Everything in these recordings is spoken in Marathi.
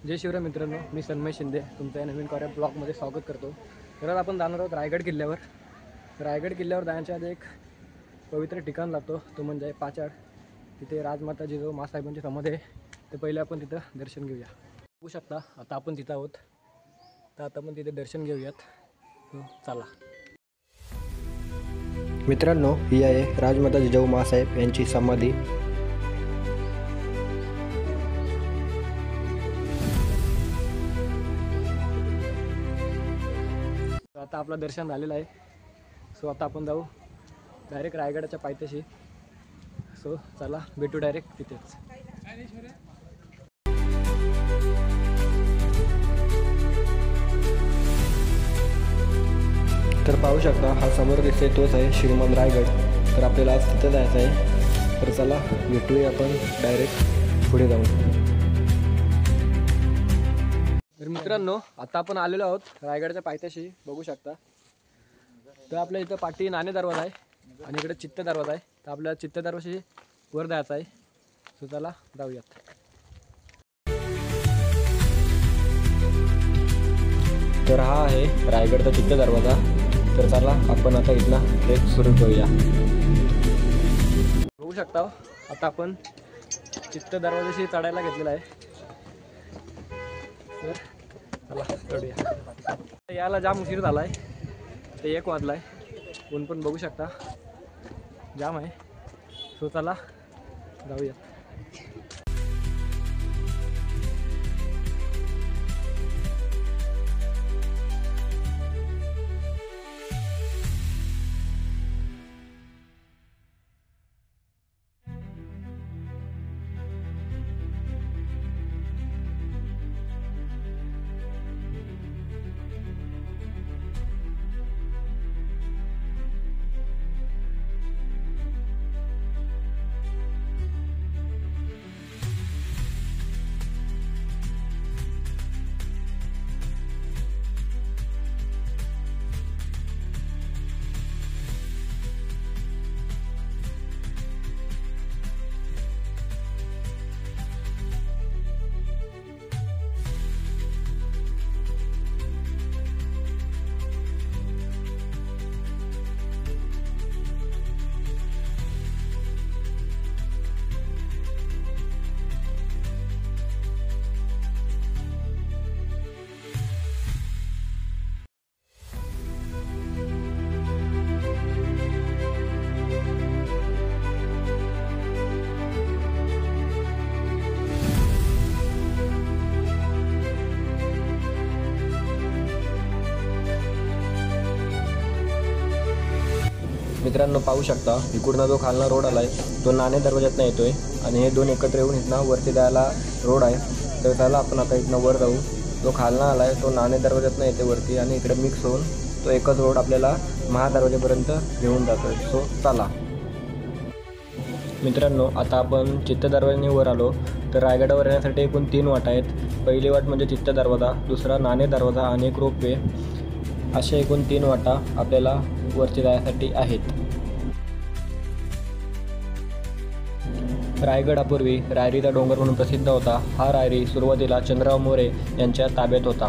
जय शिवराय मित्रांनो, मी सन्मय शिंदे तुमच्या या नवीन कार्य ब्लॉगमध्ये स्वागत करतो। तर आज आपण जाणार आहोत रायगड किल्ल्यावर। रायगड किल्ल्यावर जाण्याच्या आधी एक पवित्र ठिकाण लागतो, तो म्हणजे पाचाड। तिथे राजमाता जिजाऊ माँसाहेबांची समाधी आहे, ते पहिले आपण तिथं दर्शन घेऊया। बघू शकता आता आपण तिथं आहोत, तर आता आपण तिथे दर्शन घेऊयात। चला मित्रांनो, ही आहे राजमाता जिजाऊ माँसाहेब यांची समाधी। आता आपलं दर्शन झालेलं आहे। सो आता आपण जाऊ डायरेक्ट रायगडाच्या पायथ्याशी। सो चला भेटू डायरेक्ट तिथेच। तर पाहू शकता, हा समोर दिसते तोच आहे श्रीमंत रायगड। तर आपल्याला आज तिथे जायचं आहे, तर चला भेटूया आपण डायरेक्ट पुढे जाऊन। तर मित्रांनो, आता आपण आलेलो आहोत रायगडच्या पायथ्याशी, बघू शकता। तर आपल्या इथं पाठी नाणे दरवाजा आहे आणि इकडे चित्त दरवाजा आहे। तर आपल्याला चित्त दरवाजाशी वर जायचं आहे। सो चला जाऊयात। तर हा आहे रायगडचा चित्त दरवाजा। तर चला आपण आता इथला ट्रेक सुरू करूया। बघू शकता आता आपण चित्त दरवाजाशी चढायला घेतलेला आहे। तर चला चढूया। याला जाम उशीर झाला आहे, ते 1 वाजला आहे। ऊन पण बघू शकता जाम आहे। सो चला जाऊया। मित्रांनो, पाहू शकता इकडून जो खालना रोड आलाय तो नाणे दरवाजातनं येतोय आणि हे दोन एकत्र येऊन इथनं वरती जायला रोड आहे। तर त्याला आपण आता इथनं वर जाऊ। जो खालना आलाय तो नाणे दरवाजातनं येते वरती आणि इकडे मिक्स होऊन तो एकच रोड आपल्याला महादरवाजापर्यंत घेऊन जातोय। सो चला मित्रांनो, आता आपण चित्त दरवाजाने वर आलो। तर रायगडावर येण्यासाठी एकूण 3 वाटा आहेत। पहिली वाट म्हणजे चित्त दरवाजा, दुसरा नाणे दरवाजा आणि एक रोपवे, अशा एकूण 3 वाटा आपल्याला वरती जाण्यासाठी आहेत। रायगड हा पूर्वी रायरीचा डोंगर म्हणून प्रसिद्ध होता। हा रायरी सुरुवातीला चंद्रराव मोरे यांच्या ताब्यात होता।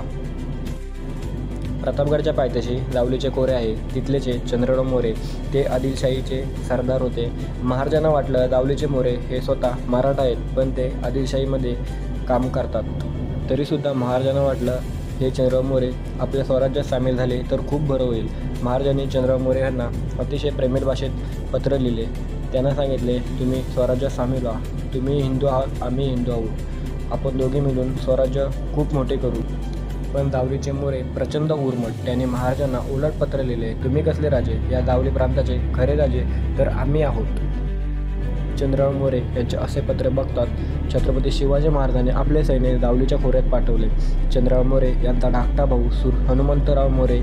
प्रतापगडच्या पायथ्याशी जावलीचे कोरे आहे, तिथलेचे चंद्रराव मोरे ते आदिलशाहीचे सरदार होते। महाराजांना वाटलं जावलीचे मोरे हे स्वतः मराठा आहेत, पण ते आदिलशाहीमध्ये काम करतात। तरीसुद्धा महाराजांना वाटलं हे चंद्रराव मोरे आपल्या स्वराज्यात सामील झाले तर खूप बरं होईल। महाराजांनी चंद्रराव मोरे यांना अतिशय प्रेमळ भाषेत पत्र लिहिले। त्यांना सांगितले, तुम्ही स्वराज्यात सामील व्हा, तुम्ही हिंदू आहात, आम्ही हिंदू आहोत, आपण दोघे मिळून स्वराज्य खूप मोठे करू। पण जावलीचे मोरे प्रचंड उर्मट, त्यांनी महाराजांना उलट पत्र लिहिले, तुम्ही कसले राजे, या जावली प्रांताचे खरे राजे तर आम्ही आहोत। चंद्रराव मोरे यांचे असे पत्र बघतात छत्रपती शिवाजी महाराजांनी आपले सैन्य जावलीच्या खोऱ्यात पाठवले। चंद्रराव मोरे यांचा धाकटा भाऊ हनुमंतराव मोरे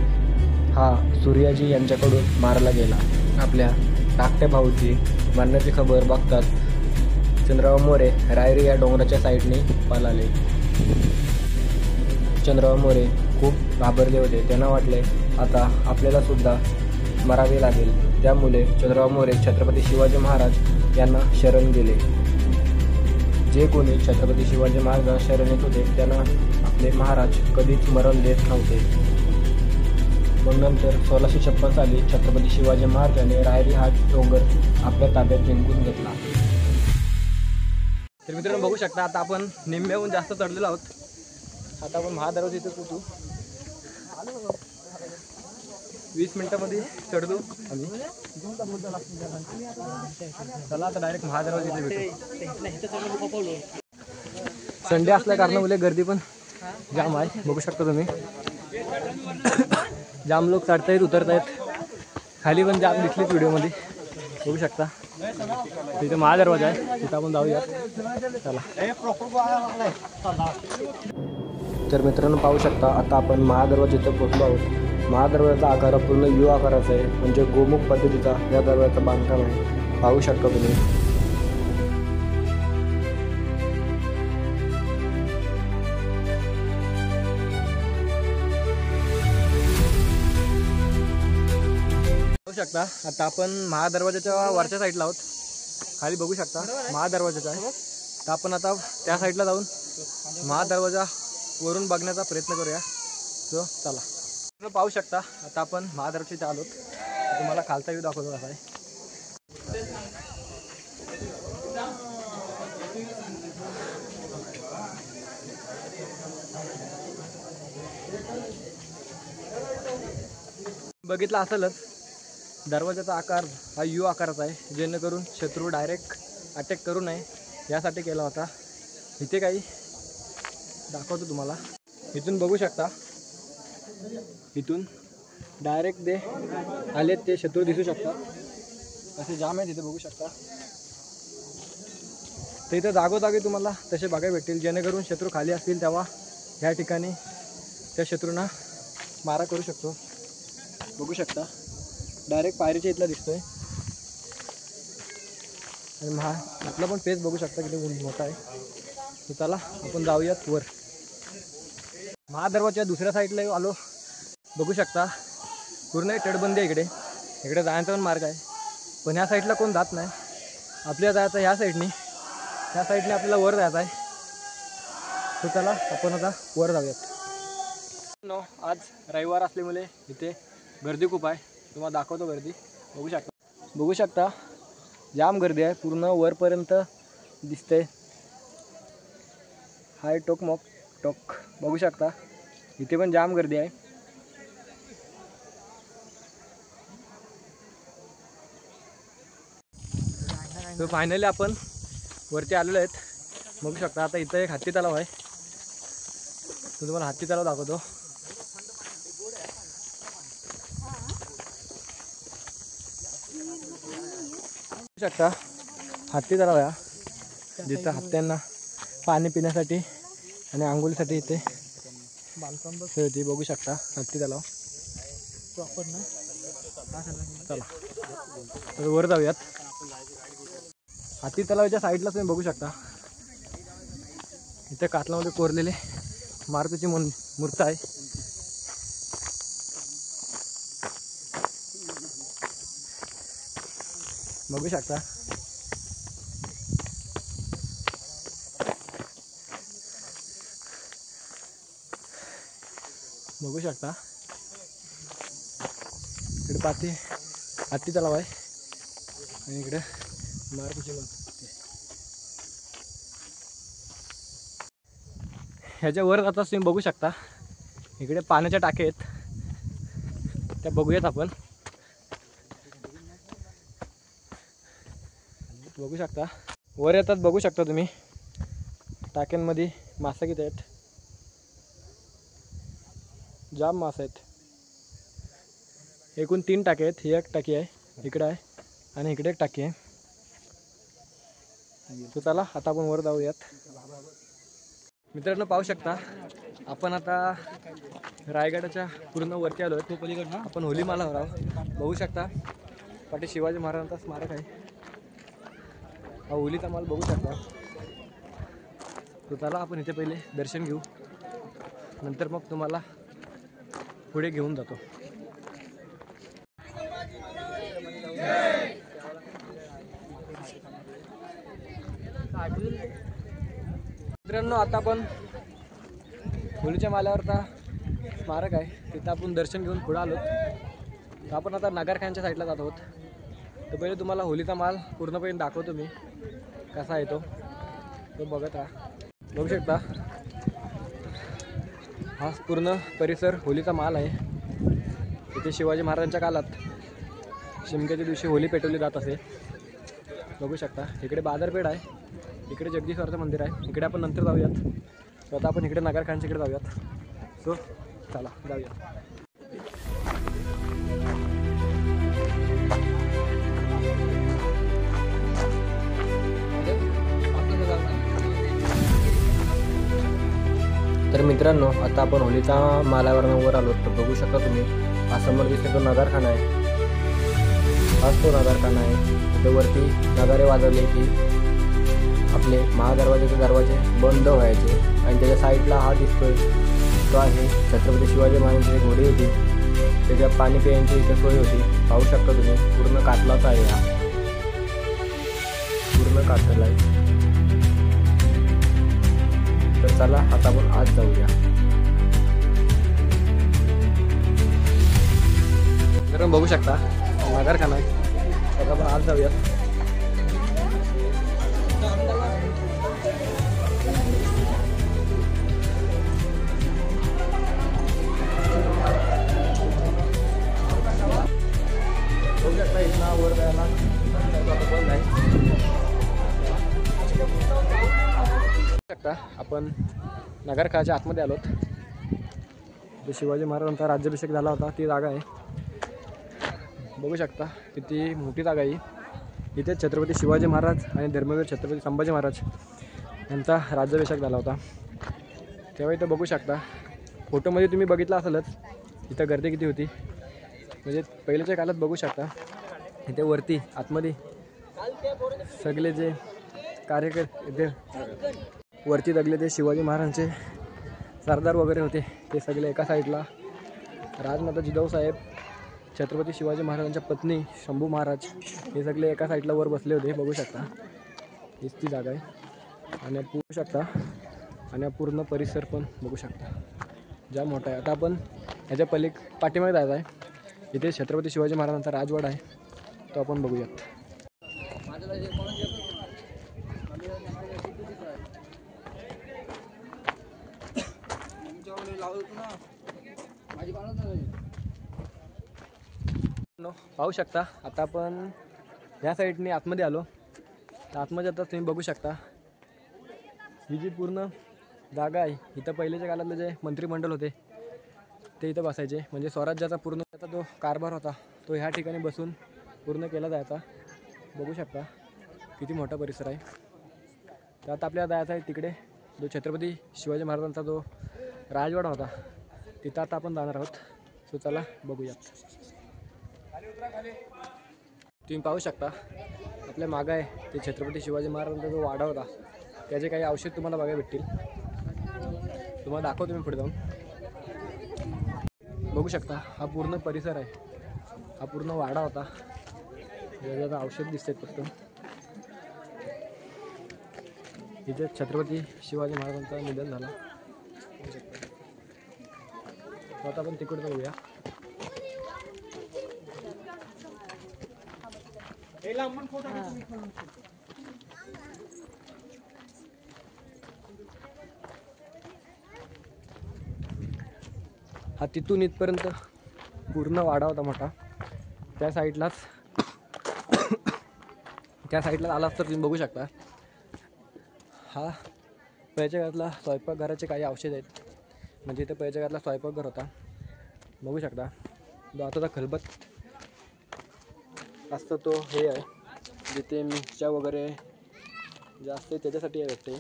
हा सूर्याजी यांच्याकडून मारला गेला। आपल्या धाकट्या भाऊची मरणाची खबर बघतात चंद्रराव मोरे रायरी या डोंगराच्या साईडने पळाले। चंद्रराव मोरे खूप घाबरले होते, त्यांना वाटले आता आपल्याला सुद्धा मरावे लागेल। त्यामुळे चंद्रराव मोरे छत्रपती शिवाजी महाराज यांना शरण गेले। जे कोणी छत्रपती शिवाजी महाराजांना शरण येत होते त्यांना आपले महाराज कधीच मरण देत नव्हते. मग नंतर 1656 साली छत्रपती शिवाजी महाराजांनी रायरी हा डोंगर आपल्या ताब्यात जिंकून घेतला. तर मित्रांनो बघू शकता आता आपण निम्म्याहून जास्त चढलेलो आहोत. आता आपण महादरवाजा इथं पोहोचू. 20 मिनिटांमध्ये चढतो आम्ही. चला आता डायरेक्ट महादरवाजा इथे भेटू. संडे असल्या कारणामुळे गर्दी पण जाम आहे. बघू शकता तुम्ही जाम लोक चढतायत उतरतायत. खाली पण जाम दिसलीच व्हिडिओमध्ये बघू शकता. तिथे महादरवाजा आहे तिथं आपण जाऊया. चला. तर मित्रांनो पाहू शकता आता आपण महादरवाजा इथं पोहोचलो आहोत. महादरवाजाचा आकार पूर्ण यू आकाराचा आहे, म्हणजे गोमुख पद्धतीचा या दरवाजाचं बांधकाम आहे. पाहू शकता तुम्ही. बघू शकता आता आपण महादरवाजाच्या वरच्या साईडला आहोत. खाली बघू शकता महादरवाजाचा आहे. तर आपण आता त्या साईडला जाऊन महादरवाजा वरून बघण्याचा प्रयत्न करूया. सो चला. पाहू शकता आता आपण महादरवाजाच्या आलोत. तुम्हाला खालचा व्ह्यू दाखवतो कसा आहे. बघितलं असेलच दरवाजाचा आकार हा यू आकाराचा आहे, जेणेकरून शत्रू डायरेक्ट अटॅक करू नये यासाठी केला होता. इथे काही दाखवतो तुम्हाला. इथून बघू शकता इथून डायरेक्ट ते आलेत ते शत्रू दिसू शकतात. असे जाम आहे तिथे बघू शकता. तर इथं जागोजागी तुम्हाला तसे बघायला भेटतील, जेणेकरून शत्रू खाली असतील तेव्हा ह्या ठिकाणी त्या शत्रूंना मारा करू शकतो. बघू शकता डायरेक्ट पायरीच्या इथला दिसतोय. आणि आपला पण पेज बघू शकता किती मोठा आहे. तर चला आपण जाऊयात वर. महादरवाजाच्या दुसऱ्या साईडला आलो. बघू शकता पूर्ण तटबंदी आहे इकडे. इकडे जाण्याचा पण मार्ग आहे, पण ह्या साईडला कोण जात नाही. आपल्याला जायचं ह्या साईडनी. ह्या साईडने आपल्याला वर जायचं आहे. तर चला आपण आता वर जाऊयात. आज रविवार असल्यामुळे इथे गर्दी खूप आहे. तुम्हाला दाखवतो गर्दी. बघू शकता जाम गर्दी आहे. पूर्ण वरपर्यंत दिसते. हाय टोक मॉक टोक बघू शकता इथे पण जाम गर्दी आहे. तर फायनली आपण वरती आलेलो आहेत. बघू शकता आता इथं एक हत्ती तलाव आहे. तो तुम्हाला हत्ती तलाव दाखवतो. बघू शकता हत्ती तलाव आहे, जिथं हत्त्यांना पाणी पिण्यासाठी आणि आंघोळीसाठी इथे बांधकाम होती. बघू शकता हत्ती तलाव प्रॉपर ना. चला तर वर जाऊयात. हत्ती तलावाच्या साईडला तुम्ही बघू शकता इथे कातलामध्ये कोरलेले मारुतीची मूर्त आहे. बघू शकता बघू शकता इकडे पाठी हत्ती तलाव आहे आणि इकडे मारुतीची मूर्ती. ह्याच्या वर आता तुम्ही बघू शकता इकडे पाण्याच्या टाक्या आहेत, त्या बघूयात आपण. बघू शकता वर येतात. बघू शकता तुम्ही टाक्यांमध्ये मासे किती आहेत. जाम मासे आहेत. एकूण 3 टाके आहेत. ही एक टाकी आहे, इकडे आहे आणि इकडे एक टाकी आहे. तो चला आता आपण वर जाऊयात. मित्रांनो पाहू शकता आपण आता रायगडाच्या पूर्ण वरती आलो आहे. पलीकडनं आपण होलीमालावर आहोत. बघू शकता पाठी शिवाजी महाराजांचा स्मारक आहे. हा होलीचा माल बघू शकता. तो चला आपण इथे पहिले दर्शन घेऊ, नंतर मग तुम्हाला पुढे घेऊन जातो. मित्रांनो आता आपण होलीच्या माल्यावरचा स्मारक आहे तिथं आपण दर्शन घेऊन पुढे आलो. तर आपण आता नगरखानच्या साईडला जात आहोत. तर पहिले तुम्हाला होलीचा माल पूर्णपणे दाखवतो मी कसा आहे तो बघत राहा. बघू शकता हा पूर्ण परिसर होलीचा माल आहे. इथे शिवाजी महाराजांच्या काळात शिमग्याच्या दिवशी होली पेटवली जात असे. बघू शकता इकडे बाजारपेठ आहे, इकडे जगदीश्वराचं मंदिर आहे. इकडे आपण नंतर जाऊयात. तर आता आपण इकडे नगरखानच्या इकडे जाऊयात. सो चला जाऊयात. तर मित्रांनो आता आपण होलीचा मालावरनं वर आलो. तर बघू शकता तुम्ही हा समोर दिसतो तो नगारखाना आहे. हाच तो नगारखाना आहे. इथे वरती नगारे वाजवले की आपले महादरवाजेचे दरवाजे बंद व्हायचे. आणि त्याच्या साईडला हा दिसतोय तो आहे छत्रपती शिवाजी महाराजांची घोडी होती. त्याच्या पाणी पिण्याची इथे सोय होती. पाहू शकता तुम्ही पूर्ण कातलाच आहे. हा पूर्ण कातला आहे. तर चला आता आपण आज जाऊया. तर बघू शकता नगरखाना आहे. तर आपण आज जाऊयात. बघू शकता इथं वर जायला बंद आहे. शकता आपण नगरखानाच्या आतमध्ये आलोत. जे शिवाजी महाराजांचा राज्याभिषेक झाला होता ती जागा आहे. बघू शकता किती मोठी जागा आहे. इथे छत्रपती शिवाजी महाराज आणि धर्मवीर छत्रपती संभाजी महाराज यांचा राज्याभिषेक झाला होता. तेव्हा इथं बघू शकता फोटोमध्ये तुम्ही बघितलं असेलच इथं गर्दी किती होती. म्हणजे पहिल्याच्या काळात बघू शकता इथे वरती आतमध्ये सगळे जे कार्यकर्ते इथे वरती जगले ते शिवाजी महाराजांचे सरदार वगैरे होते ते सगळे एका साईडला. राजमाता जिजाऊसाहेब, छत्रपती शिवाजी महाराजांच्या पत्नी शंभू महाराज हे सगळे एका साईडला वर बसले होते. बघू शकता हीच ती जागा आहे. आणि बघू शकता आणि पूर्ण परिसर पण बघू शकता ज्या मोठा आहे. आता आपण ह्याच्या पाठीमागे जायचं आहे. इथे छत्रपती शिवाजी महाराजांचा राजवाडा आहे तो आपण बघूयात. पाहू शकता आता आपण ह्या साईडने आतमध्ये आलो. तर आतमध्ये आता तुम्ही बघू शकता ही जी पूर्ण जागा आहे इथं पहिल्याच्या काळातले जे मंत्रिमंडळ होते ते इथं बसायचे. म्हणजे स्वराज्याचा पूर्ण त्याचा जो कारभार होता तो ह्या ठिकाणी बसून पूर्ण केला जायचा. बघू शकता किती मोठा परिसर आहे. तर आता आपल्याला जायचं आहे तिकडे जो छत्रपती शिवाजी महाराजांचा जो राजवाडा होता तिथं आता आपण जाणार आहोत. सो चला बघूयात. तुम्ही पाहू शकता आपल्या मागं आहे ते छत्रपती शिवाजी महाराजांचा जो वाडा होता त्याचे काही अवशेष तुम्हाला बघायला भेटतील. तुम्हाला दाखवतो मी पुढे जाऊन. बघू शकता हा पूर्ण परिसर आहे. हा पूर्ण वाडा होता. त्याचा अवशेष दिसतात फक्त. इथे छत्रपती शिवाजी महाराजांचा निधन झाला. आता आपण तिकडे जाऊया. हा तिथून इथपर्यंत पूर्ण वाडा होता मोठा. त्या साईडलाच आलाच तर तुम्ही बघू शकता हा पहिल्या काळातला स्वयंपाकघराचे काही अवशेष आहेत. म्हणजे इथे पहिल्या काळातला स्वयंपाकघर होता. बघू शकता जो आताचा खलबत असतो तो हे आहे जिथे मिरच्या वगैरे जास्त त्याच्यासाठी आहे वाटते.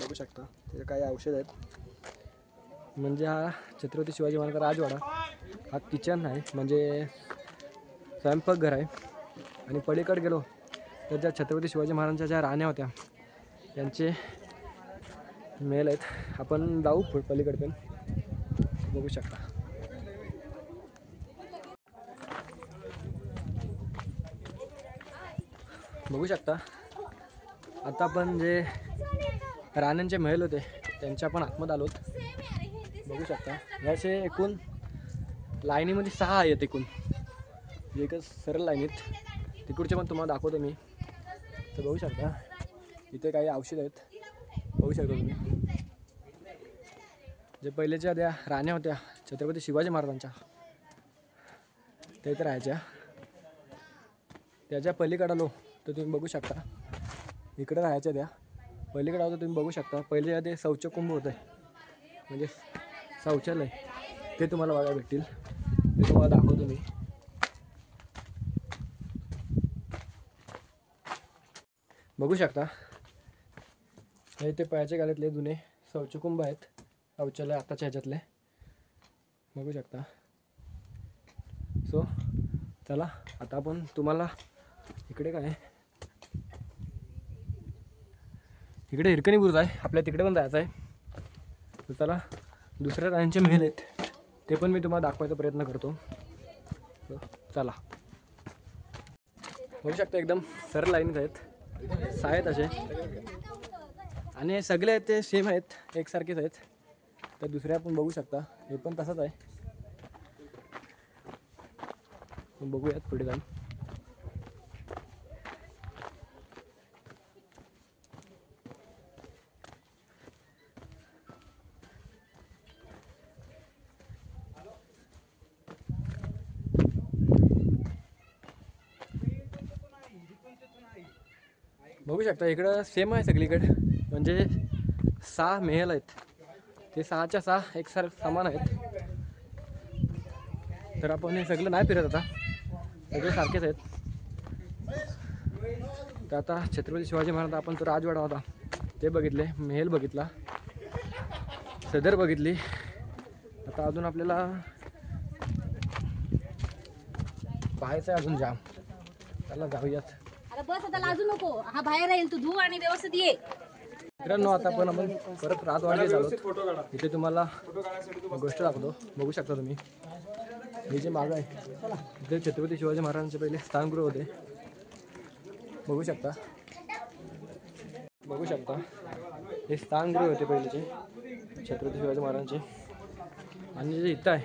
बघू शकता त्याचे काही औषध आहेत. म्हणजे हा छत्रपती शिवाजी महाराजांचा राजवाडा हा किचन आहे म्हणजे स्वयंपाकघर आहे. आणि पलीकडे गेलो तर ज्या छत्रपती शिवाजी महाराजांच्या ज्या राण्या होत्या त्यांचे मेल आहेत. आपण जाऊ पलीकडे पण बघू शकता. बघू शकता आता आपण जे राण्यांचे महल होते त्यांच्या पण आतमध्ये आलोत. बघू शकता याचे एकूण लाईनीमध्ये 6 आहेत एकूण, एकच सरळ लाईनीत. तिकडचे पण तुम्हाला दाखवतो मी. तर बघू शकता इथे काही औषध आहेत, बघू शकता तुम्ही. जे पहिलेच्या त्या राण्या होत्या छत्रपती शिवाजी महाराजांच्या, ते इथे राहायच्या. त्याच्या पलीकडे आलो तर तुम्ही बघू शकता इकडे राहायच्या त्या. पलीकडे आलो तर तुम्ही बघू शकता पहिले ते शौचकुंभ होतं, म्हणजे शौचालय, ते तुम्हाला बघायला भेटतील. ते तुम्हाला दाखवतो मी. बघू शकता हे ते पळाच्या काळातले जुने शौचकुंभ आहेत, शौचालय आताच्या ह्याच्यातले. बघू शकता. सो चला आता आपण तुम्हाला इकडे काय, इकडे हिरकणी बुरुज आहे, आपल्या तिकडे पण जायचं आहे. तर चला दुसऱ्या राण्यांचे महल आहेत ते पण मी तुम्हाला दाखवायचा प्रयत्न करतो. चला. बघू शकता एकदम सरळ लाईनीत आहेत, 6 आहेत असे, आणि सगळे ते सेम आहेत, एकसारखेच आहेत. तर दुसऱ्या पण बघू शकता हे पण तसंच आहे. बघूयात पुढे जाऊन. बघू शकता इकडं सेम आहे सगळीकडे, म्हणजे 6 महल आहेत. ते 6च्या 6 एकसारखे समान आहेत. तर आपण हे सगळं नाही फिरत आता, सगळे सारखेच आहेत. तर आता छत्रपती शिवाजी महाराज आपण तो राजवाडा होता ते बघितले, महल बघितला, सदर बघितली. आता अजून आपल्याला पाहायचं आहे अजून जाम. चला जाऊयात. बस आता लाजू नको, हा बाहेर येईल, तू धू आणि व्यवस्थित ये. मित्रांनो आता पण आपण परत राजवाडे चालू. इथे तुम्हाला गोष्ट दाखवतो, बघू शकता तुम्ही. हे जे मागं आहे इथे छत्रपती शिवाजी महाराजांचे पहिले स्थानगृह होते. बघू शकता, बघू शकता हे स्थानगृह होते पहिलेचे छत्रपती शिवाजी महाराजांचे. आणि जे इथं आहे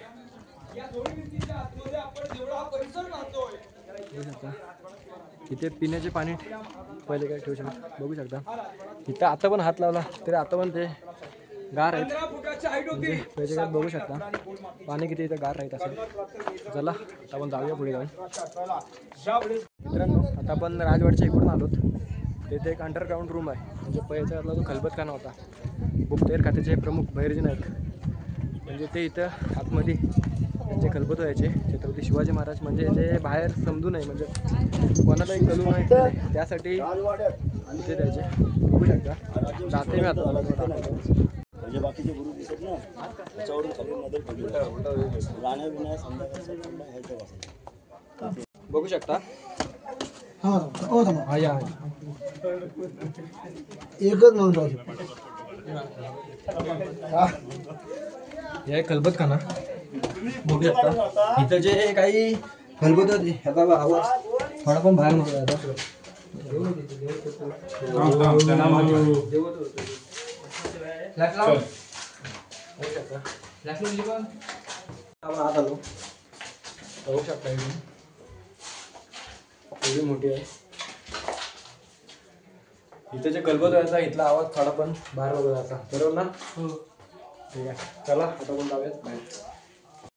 बघू शकता इथे पिण्याचे पाणी पहिले काय ठेवू शकता. बघू शकता इथं आता पण हात लावला तरी आता पण ते गार आहेत, म्हणजे त्याचे काय बघू शकता पाणी किती इथं गार राहत असेल. चला आता आपण जाऊया पुढे जाऊन. मित्रांनो आता आपण राजवाडच्या इकडून आलोत. तिथे एक अंडरग्राऊंड रूम आहे, म्हणजे पहिल्याचा जो खलबतखाना होता. गुप्तहेर खात्याचे प्रमुख बहिर्जी नाईक, म्हणजे ते इथं आतमध्ये त्यांचे खलबत व्हायचे. छत्रपती शिवाजी महाराज म्हणजे जे बाहेर समजू नये, म्हणजे कोणालाही कळू नये त्यासाठी इथे द्यायचे. बघू शकता जाते मी आता. म्हणजे बाकीचे गुरु दिसत ना त्याच्यावरून खाली नजर पडली राण्या बिण्या संध्याकाळ. बघू शकता एकच म्हणतो हे खलबतखाना. बघू शकता इथं जे काही खलबत होते ह्याचा आवाज थोडा पण बाहेर नव्हता आता. आत आलो, बघू शकता एवढी मोठी आहे. इथे जे कलबत व्हायचा इथला आवाज थोडा पण बाहेर वगैरे बरोबर ना. ठीक आहे चला आता पण जाऊयात बाहेर.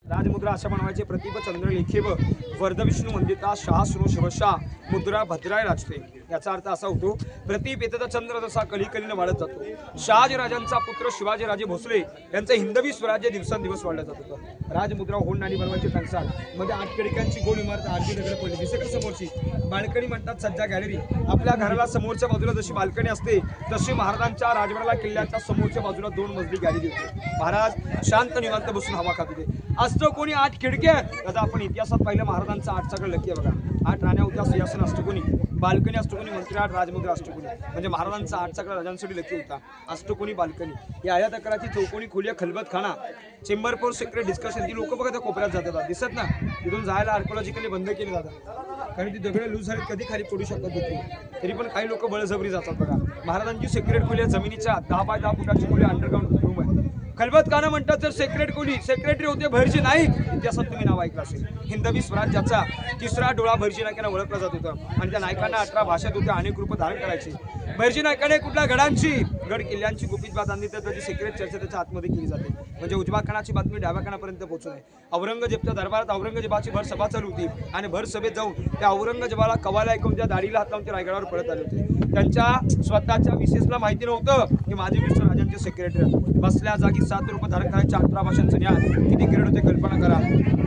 राजमुद्रा अशा बनवायचे. प्रतिभ चंद्र लेखेव वर्ध विष्णू वंदिता शाह सुनो शिवशाह मुद्रा भद्राय राजते. याचा अर्थ असा होतो प्रतीप येताचा चंद्र जसा कलीकलीने वाढत जातो. शहाजीराजांचा पुत्र शिवाजीराजे भोसले यांचं हिंदवी स्वराज्य दिवसेंदिवस वाढत जात होतं. राजमुद्रा होंडाणी बनवायची कंसाल मध्ये 8 खिडक्यांची गोल इमारत आरती दगड पडली. दिसेकडे समोरची बाल्कनी म्हणतात सज्जा गॅलरी. आपल्या घराला समोरच्या बाजूला जशी बाल्कनी असते तशी महाराजांच्या राजवाड्याला किल्ल्याच्या समोरच्या बाजूला 2 मजली गॅलरी होती. महाराज शांत निवांत बसून हवा खात होते. असतं कोणी 8 खिडक्या. आता आपण इतिहासात पाहिलं महाराजांचा 8चा गड लकी आहे बघा. 8 राण्या होत्या, सिंहासन अष्टकोनी, बाल्कनी अष्टकोनी, मंत्री 8, राजमुद्रा अष्टकोनी. म्हणजे महाराजांचा 8 सगळा राजांसाठी लकी होता. अष्टकोनी बाल्कनी, या आयात आकाराची चौकोनी खोली, खलबत खाना, चेंबर फॉर सिक्रेट डिस्कशन. ती लोक बघा त्या कोपऱ्यात जातात, दिसत ना, तिथून जायला आर्कोलॉजिकली बंद केली जातात, कारण ती दगड लूज झाली कधी खाली पडू शकतात होती. तरी पण काही लोक बळजबरी जातात बघा. महाराजांची सेक्रेट खोली जमिनीच्या 10 बाय 10 फुटाची खोली, अंडरग्राऊंड रूम आहे. खलबत खाना म्हणतात तर सेक्रेट खोली. सेक्रेटरी होते भैरजी नाईक, इतिहासात तुम्ही नाव ऐकलं असेल. हिंदवी स्वराज्याचा तिसरा डोळा भैरजी नाईकांना ओळखला जात होता आणि त्या नायकांना 18 भाषेत होत्या, अनेक रूप धारण करायची. भैरजी नायकाने कुठल्या गडांची गड किल्ल्यांची गुपित बात आणली तर त्याची सिक्रेट चर्चा त्याच्या आतमध्ये केली जाते. म्हणजे उजव्या खानाची बातमी डाव्या खानापर्यंत पोहोचू नये. औरंगजेबच्या दरबारात औरंगजेबाची भर सभा चालू होती आणि भर सभेत जाऊन त्या औरंगजेबाला कवाला ऐकून त्या दाढीला हात लावून ते रायगडावर पळत आले होते. त्यांच्या स्वतःच्या मिसेसला माहिती नव्हतं की माझे मिस्टर राजांचे सेक्रेटरी. बसल्या जागी 7 रूप धारण करायचे, 18 भाषांचं ज्ञान, किती ग्रेड होते कल्पना करा.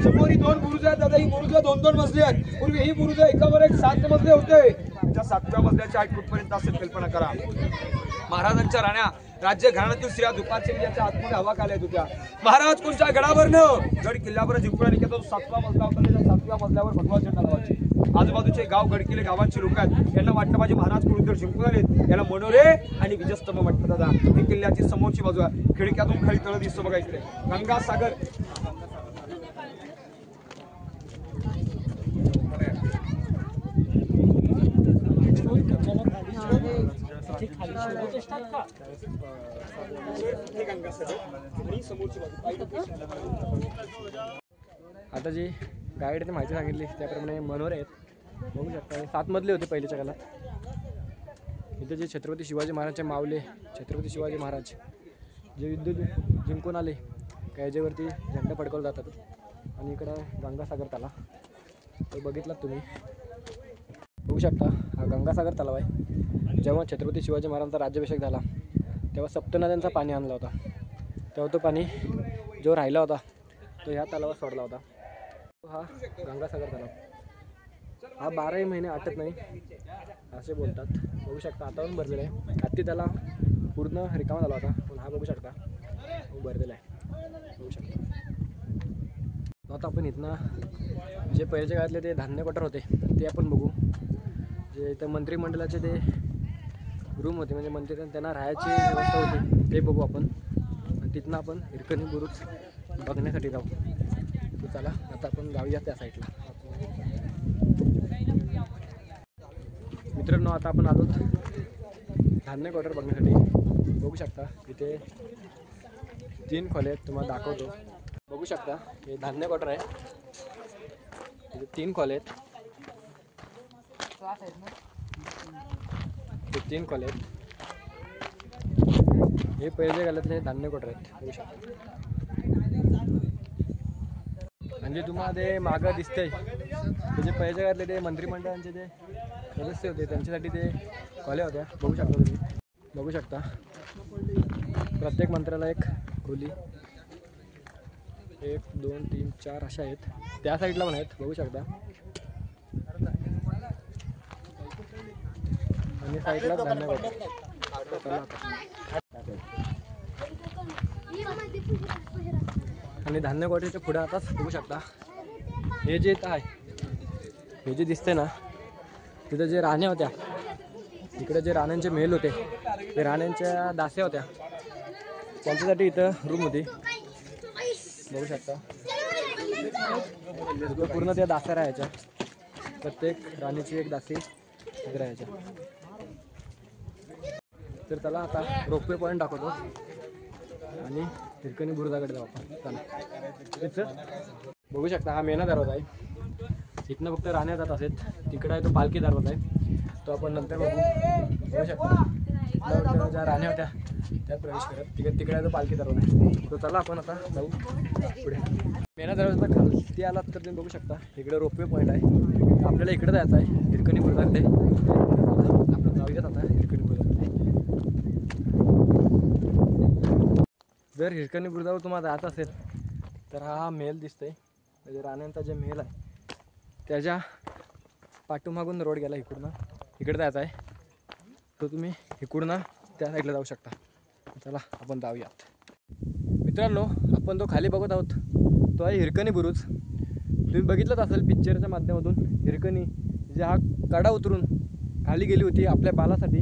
समोर ही 2 बुरुज आहेत दादा, ही बुरुज 2-2 मजली आहेत. पूर्वी ही बुरुज एकावर एक 7 मजले होते. त्या 7व्या मजल्याच्या 8 फूटपर्यंत असेल, कल्पना करा. महाराजांच्या राण्या राज्य घराण्यातील स्त्रिया दुपारच्या आतमध्ये हवा खाल्यात होत्या. महाराज कोणत्या गडावर न गड किल्ल्यावर जिंकून निघतो. 7वा मजला होता, त्याच्या 7व्या मजल्यावर भगवा झेंडा लावायचे. आजूबाजूचे गाव गडकिल्ले गावांची लोक आहेत, यांना वाटतं पाहिजे महाराज कोणीतरी जिंकून आलेत. याला मनोरे आणि विजयस्तंभ म्हणतात दादा. ही किल्ल्याची समोरची बाजू आहे, खिडक्यातून खाली तळ दिसतो बघा इकडे गंगासागर. आता जी गाईडने माहिती सांगितली त्याप्रमाणे मनोरे आहेत, बघू शकता. 7 मजले होते पहिल्याच्या काळात. इथे जे छत्रपती शिवाजी महाराजचे मावले, छत्रपती शिवाजी महाराज जे युद्ध जिंकून आले, कैजेवरती झेंडा फडकवला जातात. आणि इकडं गंगासागर तलाव, तो बघितलात तुम्ही, बघू शकता. हा गंगासागर तलाव आहे. जेव्हा छत्रपती शिवाजी महाराजांचा राज्याभिषेक झाला तेव्हा सप्तनद्यांचा पाणी आणला होता. तेव्हा तो पाणी जो राहिला होता तो ह्या तलावात सोडला होता. हा गंगासागर तलाव. हा 12ही महिने आटत नाही असे बोलतात. बघू शकता आता पण भरलेला आहे. हत्ती त्याला पूर्ण रिकामा झाला होता, पण हा बघू शकता भरलेला आहे, बघू शकता. आता आपण इथनं जे पहिल्याच्या काळातले ते धान्य क्वार्टर होते ते आपण बघू. जे इथं मंत्रिमंडळाचे ते रूम होते, म्हणजे मंत्री त्यांना राहायची व्यवस्था होती, ते बघू आपण. आणि तिथनं आपण हिरकणी बुरुज बघण्यासाठी जाऊ. तर चला आता आपण जाऊया त्या साईडला. मित्रांनो आता आपण आलो धान्य क्वार्टर बघण्यासाठी. बघू शकता इथे 3 खोल्या आहेत, तुम्हाला दाखवतो. बघू शकता हे धान्य क्वार्टर आहे. इथे 3 खोल्या आहेत, ते 3 खोल्या आहेत. हे पहिले घालतले धान्य क्वार्टर आहेत, बघू शकता. म्हणजे तुम्हाला ते मागं दिसतंय ते जे पहिल्या घातले ते मंत्रिमंडळांचे जे सदस्य होते त्यांच्यासाठी ते खोल्या होत्या, बघू शकता तुम्ही. बघू शकता प्रत्येक मंत्र्याला एक खोली, 1 2 3 4 अशा आहेत. त्या साईडला पण आहेत, बघू शकता. आणि साईडला धान्य क्वार्टर. आणि धान्य क्वार्टरच्या पुढे आताच बघू शकता हे जे इथं आहे, हे जे दिसते ना, तिथं जे राण्या होत्या, इकडे जे राण्यांचे महल होते, ते राण्यांच्या दास्या होत्या, त्यांच्यासाठी इथं रूम होती, बघू शकता. पूर्ण त्या दास्या राहायच्या, प्रत्येक राणीची एक दासी इथे राहायच्या. तर त्याला आता रोपवे पॉईंट दाखवतो आणि हिरकणी बुरुजाकडे जाऊ आपण. चला तिथं बघू शकता हा मेना दरवाजा आहे. इथनं फक्त राण्या जात असेल. तिकडं आहे तो पालखी दरवाजा आहे, तो आपण नंतर बघू. बघू शकता इथं ज्या राण्या होत्या त्यात प्रवेश करत तिकडे आहे तो पालखी दरवाजा आहे. तो चला आपण आता जाऊ पुढे. मेना दरवाजा खाली आलात तर तुम्ही बघू शकता इकडे रोपवे पॉईंट आहे. आपल्याला इकडे जायचं आहे हिरकणी बुरुजाकडे. आपण जाऊयात आता हिरकणी बुरुजाकडे. जर हिरकणी बुरुजावर तुम्हाला जायचं असेल तर हा महल दिसतोय, म्हणजे राण्यांचा जे महल आहे त्याच्या पाठीमागून रोड गेला इकडनं, इकडे जायचं आहे. तो तुम्ही इकडनं त्या साईडला जाऊ शकता. चला आपण जाऊयात. मित्रांनो आपण तो खाली बघत आहोत तो आहे हिरकणी बुरुज. तुम्ही बघितलंच असेल पिक्चरच्या माध्यमातून हिरकणी जे हा कडा उतरून खाली गेली होती आपल्या बालासाठी,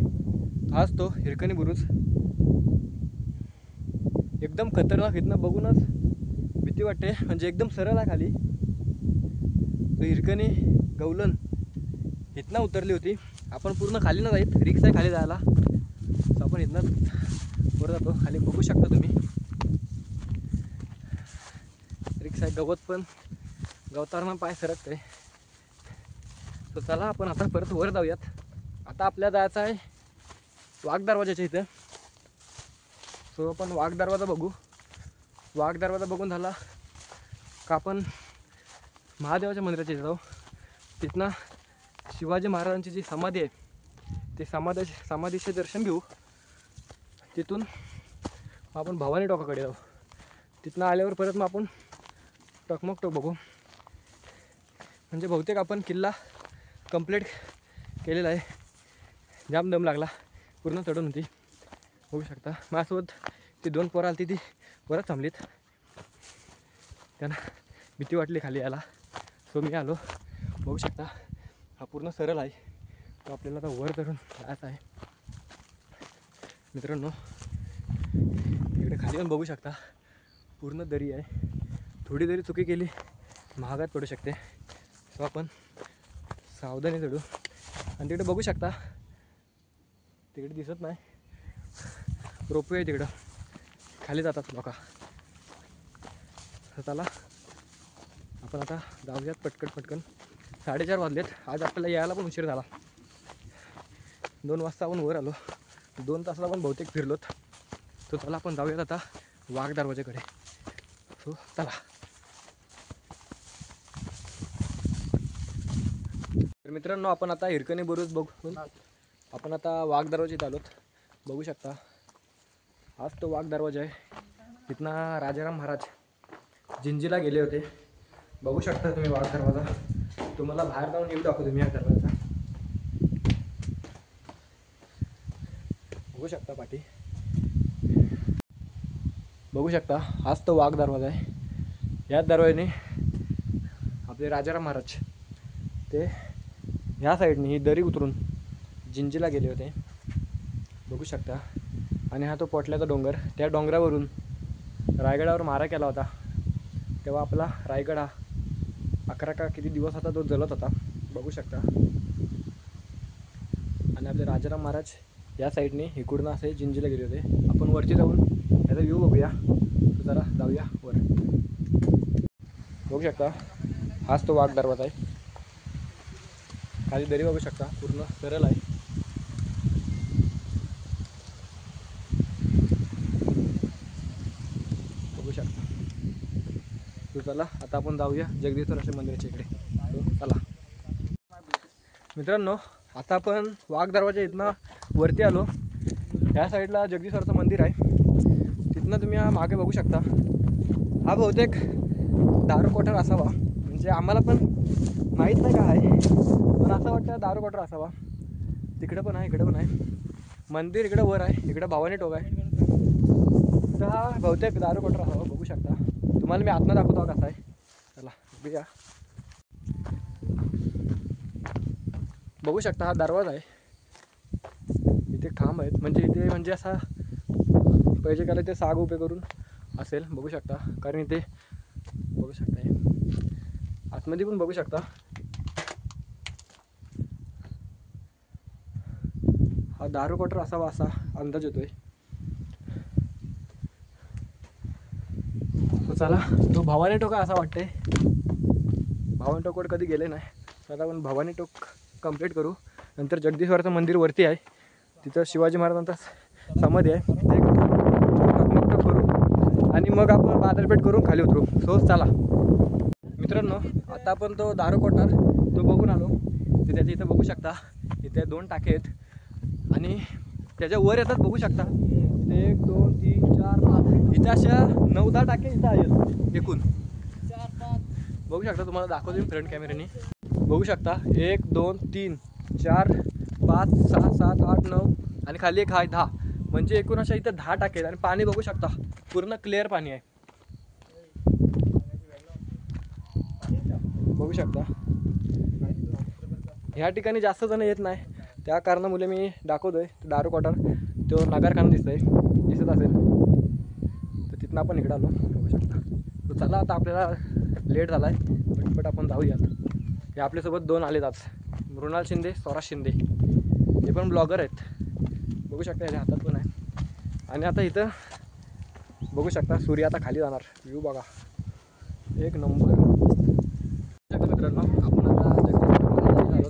हाच तो हिरकणी बुरुज. एकदम खतरनाक, इथनं बघूनच भीती वाटते. म्हणजे एकदम सरळ आहे खाली. तो हिरकणी गवलन इथनं उतरली होती. आपण पूर्ण खाली न जाईत, रिक्षा आहे खाली जायला. तर आपण इथनं वर जातो. खाली बघू शकता तुम्ही, रिक्षा आहे. गवत पण गवतावरनं पाय सरकते. तर चला आपण आता परत वर जाऊयात. आता आपल्याला जायचं आहे वाघ दरवाजाच्या इथं. सो आपण वाघ दरवाजा बघू. वाघ दरवाजा बघून झाला का आपण महादेवाच्या मंदिराच्या इथे जाऊ. तिथनं शिवाजी महाराजांची जी समाधी आहे ते समाधीचे दर्शन घेऊ. तिथून आपण भवानी टोकाकडे जाऊ. तिथनं आल्यावर परत मग आपण टकमक टोक बघू. म्हणजे बहुतेक आपण किल्ला कंप्लीट केलेला आहे. जाम दम लागला, पूर्ण चढून होती. बघू शकता माझ्यासोबत ती 2 पोरं आली ती परत थांबलीत. त्यांना भीती वाटली खाली यायला. सो मी आलो. बघू शकता हा पूर्ण सरळ आहे. तो आपल्याला आता वर चढून जायचा आहे. मित्रांनो इकडे खाली पण बघू शकता पूर्ण दरी आहे. थोडी जरी चुकी केली महागात पडू शकते. सो आपण सावधानी चढू. आणि तिकडे बघू शकता, तिकडे दिसत नाही, रोपवे आहे तिकडं, खाली जातात लोक. तर चला आपण आता जाऊयात पटकन. 4:30 वाजलेत. आज आपल्याला यायला पण उशीर झाला. 2 वाजता आपण वर आलो. 2 तासाला आपण बहुतेक फिरलोत. तो चला आपण जाऊयात आता वाघ दरवाजाकडे. सो चला. तर मित्रांनो आपण आता हिरकणी बुरुज बघून आपण आता वाघ दरवाजात आलोत. बघू शकता हाच तो वाघ दरवाजा आहे. तिथनं राजाराम महाराज जिंजीला गेले होते. बघू शकता तुम्ही वाघ दरवाजा. तुम्हाला बाहेर जाऊन येऊ दाखवतो तुम्ही या दरवाजा. बघू शकता पाठी. बघू शकता हाच तो वाघ दरवाजा आहे. याच दरवाजाने आपले राजाराम महाराज ते ह्या साईडने ही दरी उतरून जिंजीला गेले होते. बघू शकता. आणि हा तो पोटल्याचा डोंगर, त्या डोंगरावरून रायगडावर मारा केला होता. तेव्हा आपला रायगड हा 11 का किती दिवस आता तो जलत होता. बघू शकता. आणि आपले राजाराम महाराज या साईडने इकडून असे जिंजीला गेले होते. आपण वरती जाऊन याचा व्ह्यू बघूया. तर जरा जाऊया वर. बघू शकता हाच तो वाघ दरवाजा आहे. खाली दरी बघू शकता पूर्ण सरळ आहे. बघू शकता. तो चला आता आपण जाऊया जगदीश्वराच्या मंदिराच्या इकडे. चला मित्रांनो आता आपण वाघ दरवाजा इथनं वरती आलो. या साईडला जगदीश्वराचं मंदिर आहे. तिथनं तुम्ही मागे बघू शकता. हा बहुतेक दारू कोठार असावा. म्हणजे आम्हाला पण माहीत नाही काय आहे, पण असं वाटतं दारू कोठार असावा. तिकडं पण आहे, इकडं पण आहे. मंदिर इकडं वर आहे, इकडं भवानी टोक आहे. तर हा बहुतेक दारू कोठार असावा. बघू शकता. तुम्हाला मी आतनं दाखवतो कसा आहे. चला बघूया. बघू शकता हा दरवाजा आहे. इथे खांब आहेत. म्हणजे इथे म्हणजे असा पाहिजे का ते साग उभे करून असेल. बघू शकता. कारण इथे बघू शकता आतमध्ये पण बघू शकता. हा दारू कोठार असावा असा अंदाज येतोय. तो चला तो भवानी टोक असा वाटते. भवानी टोकवर कधी गेले नाही. आता आपण भवानी टोक कंप्लीट करू. नंतर जगदीश्वराचं मंदिर वरती आहे. तिथं शिवाजी महाराजांचा समाधी आहे. ते टकमक करू आणि मग आपण बाजारपेठ करून खाली उतरू. सो चला मित्रांनो आता आपण तो दारू कोठार तो बघून आलो. ते त्याच्या इथं बघू शकता. इथे 2 टाके आहेत आणि त्याच्या वर येतात. बघू शकता. इथे 1 2 3 4 5 इथे अशा 9-10 टाके इथं आहेत एकूण. बघू शकता. तुम्हाला दाखवतो मी फ्रंट कॅमेऱ्याने. बघू शकता 1 2 3 4 5 6 7 8 9 आणि खाली एक आहे 10. म्हणजे एकूण अशा इथं 10 टाके आहेत. आणि पाणी बघू शकता पूर्ण क्लिअर पाणी आहे. बघू शकता. ह्या ठिकाणी जास्त जण येत नाही, त्या कारणामुळे मी दाखवतोय. दारू क्वार्टर तो नगरखाना दिसत असेल, तर तिथनं आपण इकडं आलो बघू शकता. तर चला आता आपल्याला लेट झाला आहे, पटपट आपण जाऊयात. हे आपल्यासोबत 2 आलेत आज, मृणाल शिंदे, स्वराज शिंदे. हे पण ब्लॉगर आहेत, बघू शकता. याच्या हातात पण आहे. आणि आता इथं बघू शकता सूर्य आता खाली जाणार. व्ह्यू बघा, एक नंबर. मित्रांनो, आपण आता आलो,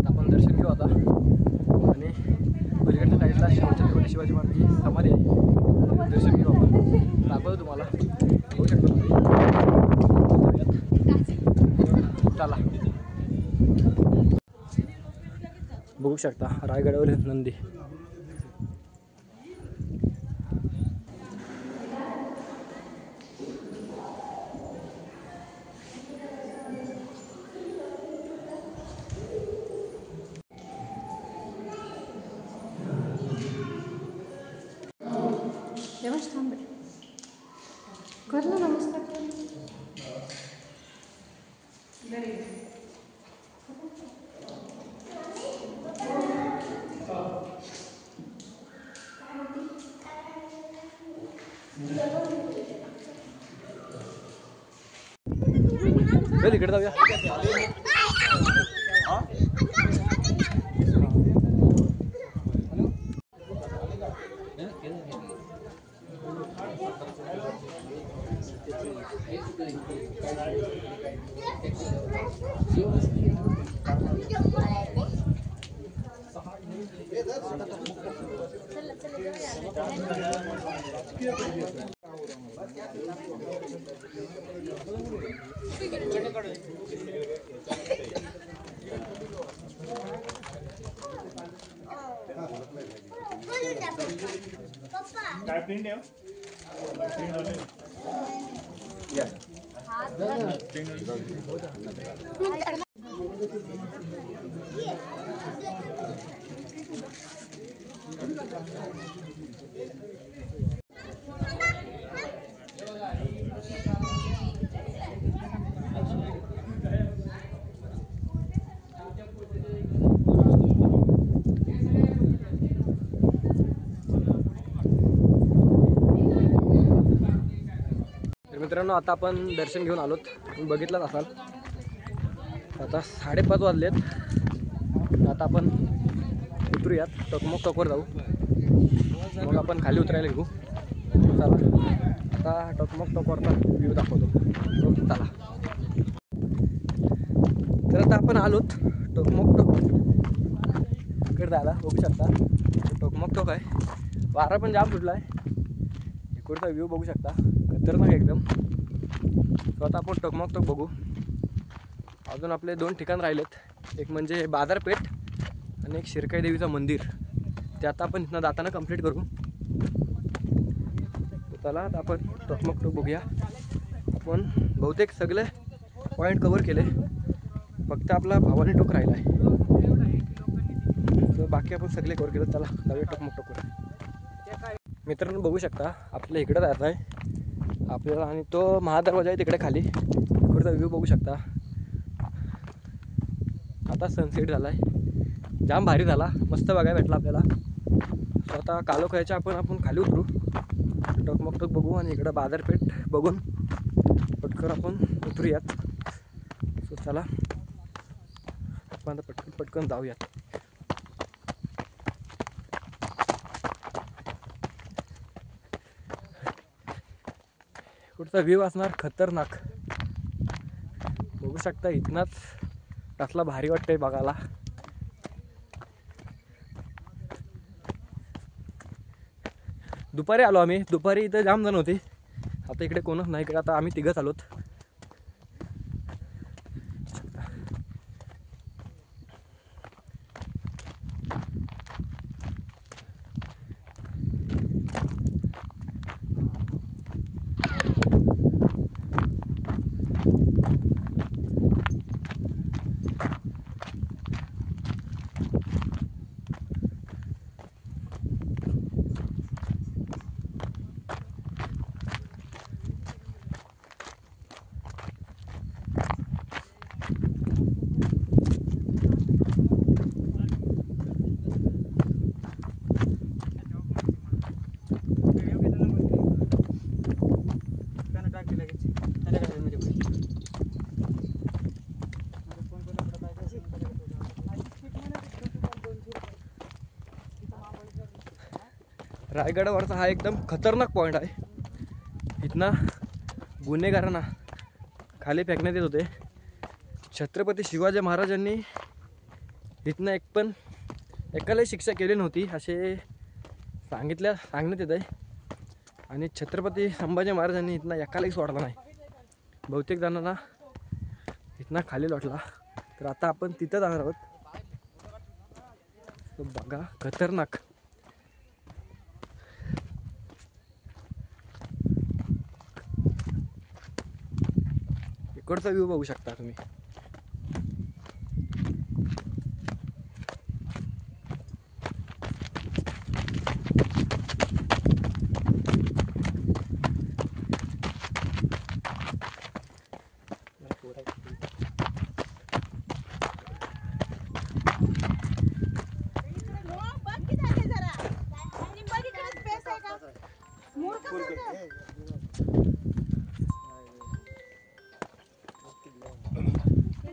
आपण दर्शन घेऊ आता. आणि पलीकडच्या साईडला छत्रपती शिवाजी महाराजांची समाधी आहे, दर्शन घेऊ आपण. दाखवतो तुम्हाला, बघू शकता. चला बघू शकता रायगडावर नंदी. देवांश थांब कर ना, नमस्कार कर. चल इकडे जाऊया. काय प्रिंट आहे? मित्रांनो, आता आपण दर्शन घेऊन आलोत, तुम्ही बघितलंच असाल. आता 5:30 वाजलेत. आता आपण उतरूयात, टकमक टॉकवर जाऊ, मग आपण खाली उतरायला घेऊ. चला आता टकमक टॉकवरचा व्ह्यू दाखवतो. चला, तर आता आपण आलोत टकमक टॉक इकडे जायला. बघू शकता टकमक टॉक आहे. वारा पण जाम सुटला आहे. इकडचा व्ह्यू बघू शकता, खतरनाक एकदम. सो आता आपण टकमक टॉक बघू. अजून आपले 2 ठिकाण राहिलेत, एक म्हणजे बाजारपेठ आणि एक शिरकाई देवीचं मंदिर. ते आता आपण इथनं जाताना कंप्लीट करू. चला आता आपण टकमक टॉक बघूया. आपण बहुतेक सगळे पॉईंट कवर केले, फक्त आपला भवानी टोक राहिला आहे. तर बाकी आपण सगळे कवर केलं. चला जाऊया टकमक टॉकवर. मित्रांनो, बघू शकता आपल्या इकडं जायचं आहे आपल्याला, आणि तो महादरवाजा आहे तिकडे खाली. इकडचा व्ह्यू बघू शकता. आता सनसेट झाला आहे, जाम भारी झाला, मस्त बघायला भेटला आपल्याला. सो आता कालोखायच्या आपण खाली उतरू, टकमक टॉक बघू आणि इकडं बाजारपेठ बघून पटकन आपण उतरूयात. सो चला आपण आता पटकन जाऊयात. पुढचा व्ह्यू असणार खतरनाक. बघू शकता इथनंच कसला भारी वाटतंय बघायला. दुपारी आलो आम्ही, दुपारी इथं जाम जण होते. आता इकडे कोणच नाही, इकडे आता आम्ही 3घच आलोत. रायगडावरचा हा एकदम खतरनाक पॉईंट आहे. इथनं गुन्हेगारांना खाली फेकण्यात येत होते. छत्रपती शिवाजी महाराजांनी इथनं एकालाही शिक्षा केली नव्हती असे सांगण्यात येत आहे. आणि छत्रपती संभाजी महाराजांनी इथनं एकालाही सोडला नाही. बहुतेक जणांना इथनं खाली लोटला. तर आता आपण तिथं जाणार आहोत. तो बघा खतरनाक. इकडचा व्ह्यू बघू शकता तुम्ही.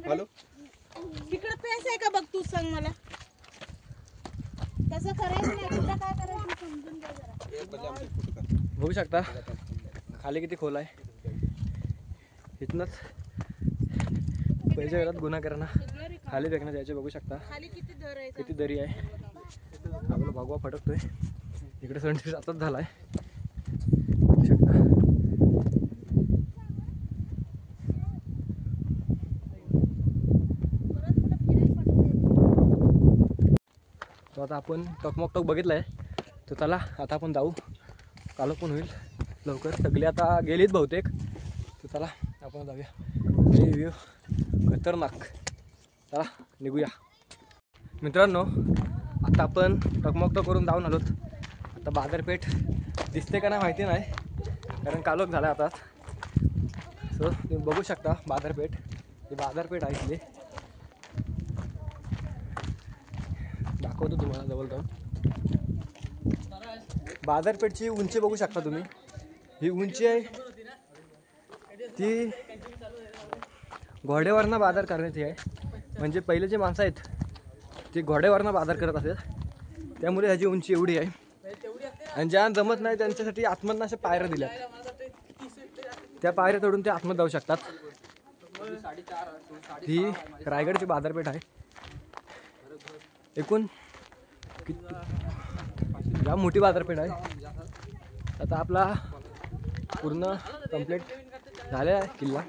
हॅलो, तिकडे पेस आहे का बघ, तू सांग मला. कसं करायचं नाही, कुठं काय करायचं समजून घ्या जरा. बघू शकता खाली किती खोल आहे. इथनंच पहिल्या वेळात गुन्हेगारांना खाली फेकण्यात यायचे. बघू शकता खाली किती दर आहे. किती दरी आहे. आपला भगवा फटकतोय. इकडे सनसेट आताच झाला आहे. बघू शकता. तो आता आपण टकमक बघितलं आहे. तर चला आता आपण जाऊ. कालो पण होईल लवकर. सगळे आता गेलीत बहुतेक. तर चला आपण जाऊया. व्ह्यू खतरनाक. चला निघूया. मित्रांनो आता आपण टकमक करून जाऊन आलोत. आता बाजारपेठ दिसते का नाही माहिती नाही, कारण कालोख झाला आता. सो तुम्ही बघू शकता बाजारपेठ. ही बाजारपेठ आहे इथली. दाखवतो तुम्हाला जवळ जाऊन. बाजारपेठची उंची बघू शकता तुम्ही. ही उंची आहे ती घोड्यावरनं बाजार करण्याची आहे. म्हणजे पहिले जे माणसं आहेत ते घोड्यावरनं बाजार करत असतात, त्यामुळे ह्याची उंची एवढी आहे. आणि ज्या जमत नाही त्यांच्यासाठी आतमधनं अशा पायऱ्या दिल्या. त्या पायऱ्या तोडून ते आतमध्ये जाऊ शकतात. ही रायगडची बाजारपेठ आहे. एकूण या मोठी बाजारपेठ आहे. आता आपला पूर्ण कंप्लीट झालेला आहे किल्ला.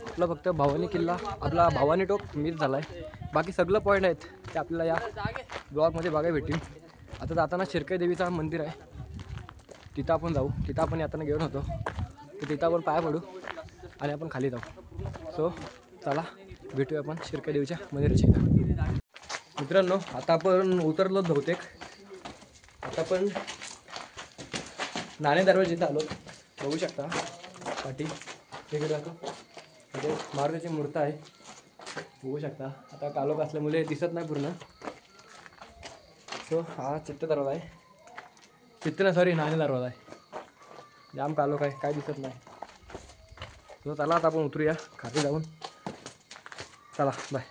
आपला फक्त भवानी किल्ला, आपला भवानी टोक मिस झाला आहे. बाकी सगळं पॉईंट आहेत ते आपल्याला या ब्लॉगमध्ये बघायला भेटतील. आता जाताना शिरकाई देवीचा मंदिर आहे, तिथं आपण जाऊ. तिथं आपण येताना घेऊन होतो, तर तिथं आपण पाया पडू आणि आपण खाली जाऊ. सो चला भेटूया आपण शिरकाई देवीच्या मंदिराच्या इथं. मित्रांनो आता आपण उतरलो बहुतेक. आता आपण नाणे दरवाजा इथं आलो. बघू शकता पाठी तिकडे जातो. म्हणजे मारुतीची मूर्ती आहे, बघू शकता. आता कालोख असल्यामुळे दिसत नाही पूर्ण. सो हा चित्त दरवाजा आहे. सॉरी नाणे दरवाजा आहे. जाम कालोख आहे, काय दिसत नाही. सो चला आता आपण उतरूया खाली जाऊन. चला बाय.